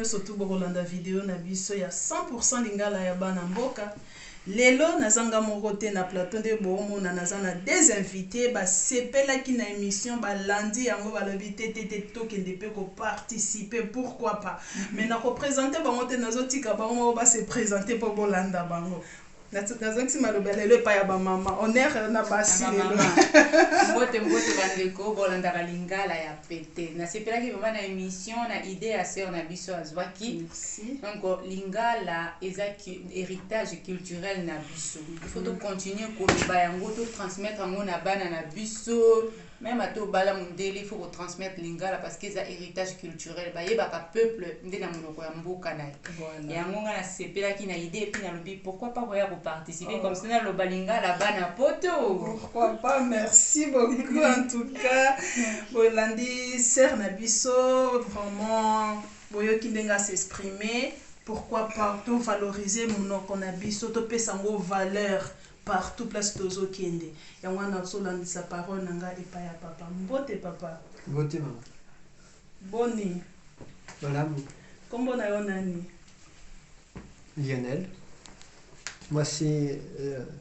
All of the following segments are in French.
surtout bokolanda vidéo na biso ya 100% lingala ya bana mboka. Lelo nazanga moko te na plateau de bomona nazana des invités ba sepelaki na émission ba lundi yango balobi tete tokende pe ko participer, pourquoi pas. Mais na ko présenter bango te nazotika bango ba se présenter pour bolanda bango. Nazongi maloba lelo pa ya ba mama honneur na basi lelo mbote bandeko bolanda lingala ya pété na sepelaki vraiment na émission na idée ya sœur na biso azwaki. Donc lingala ezaki héritage culturel na biso, il faut to continuer ko ba yango to transmettre yango na bana na biso, même ato bala mundele il faut transmettre lingala parce que c'est héritage culturel ba yeba ka peuple ndena monoko ya mboka na yango nga na sepelaki na idée puis na lobi pourquoi pas voya participer comme ça dans le balinga la bana poto, pourquoi pas. Merci beaucoup en tout cas bolandi sœur na biso vraiment boyo kindenga s'exprimer, pourquoi pas to valoriser monoko na biso to pesa ngo valeur partout place tozo kende yango na solandi sa parole nanga epa ya papa mbote papa mbote mama boni voilà kombo na yo nani? Lionel. Moi c'est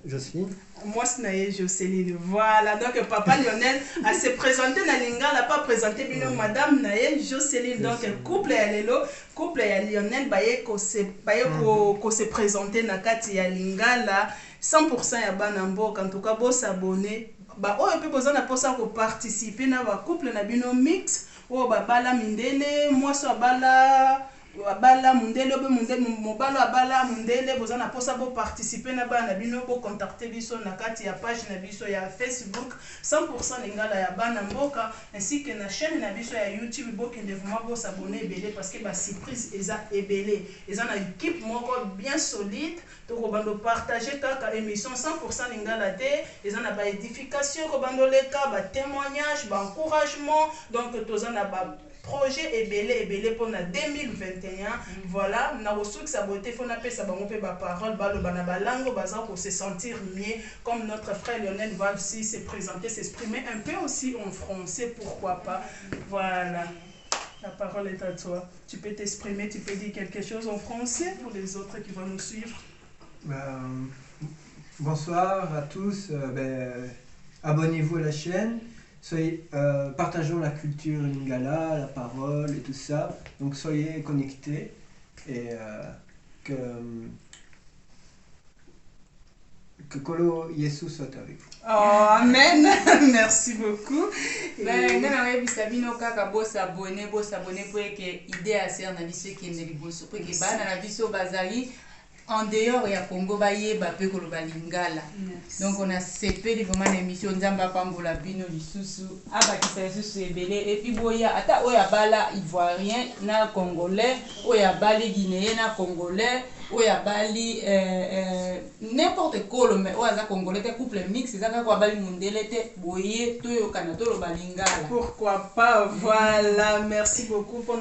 Jocelyne. Moi c'est Jocelyne. Voilà, donc papa Lionel a se présenté na lingala, pas présenté bino madame naye Jocelyne. Donc couple ya lelo, couple ya Lionel baye ko se présenter na kati ya lingala 100% ya bana mboka. En tout cas bo s'abonner. Ba oyo pe bozana posa ko participer na ba couple na bino mix. O ba bala mindele, moi so bala abala mundele obe mundele mobalo abala mundele bozana posa bo participer na bana bino bo contacter biso na kati ya page na biso ya Facebook 100% lingala ya bana mboka, ainsi que na chaîne na biso ya YouTube bo kende vraiment bo s'abonner belé parce que ba surprise eza ebelé eza na équipe moko bien solide to ko bando partager kaka émission 100% lingala te eza na ba édification ko bando leka ba témoignage ba encouragement, donc tozana ba projet ebelé pour na 2021. Voilà, na reçu que sa beauté faut na pesa bango pe ba parole balo bana balango baza pour se sentir mieux, comme notre frère Lionel va aussi se présenter, s'exprimer un peu aussi en français, pourquoi pas. Voilà, la parole est à toi, tu peux t'exprimer, tu peux dire quelque chose en français pour les autres qui vont nous suivre. Bonsoir à tous, abonnez-vous à la chaîne. Partageons la culture lingala, la parole et tout ça. Donc soyez connectés et que Kolo Yesu soit avec vous. Oh, amen. Merci beaucoup. Ben ngana webi sabino kaka bo s'abonner pour que idée à sœur na biso qui ne liboso pour que bana na biso bazali en dehors ya Congo baye ba pe ko lingala. Donc on a sepeli vraiment l'émission Nzamba pambola bino lisusu abakisa lisusu ebele et puis boya ata oya bala ivoirien na congolais oya bali guinéen na congolais oya bali n'importe quoi mais oya congolais te couple mix ezaka kwa bali mundele te boye to yo kana to lingala, pourquoi pas. Voilà, merci beaucoup pour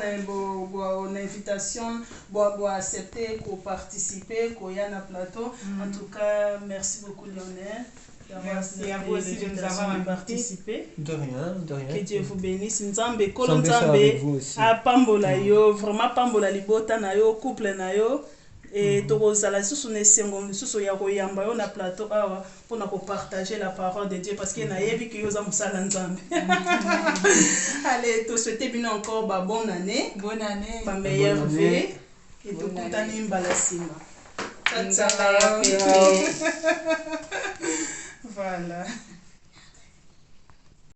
l'invitation pour accepter pour participer pour y na plateau. En tout cas merci beaucoup Lionel. Merci à vous aussi de nous avoir participé. De rien. Que Dieu vous bénisse. Nzambe kolo nzambe apambola yo, vraiment pambola libota na yo, couple na yo. Et tokozala susu ne sengo susu ya koyamba yo na plateau awa pour na ko partager la parole de Dieu parce que na yebi que yo za musala nzambe. Allez, te souhaiter bien encore bonne année, ba meilleure vie et to kutani mbala sima. Voilà.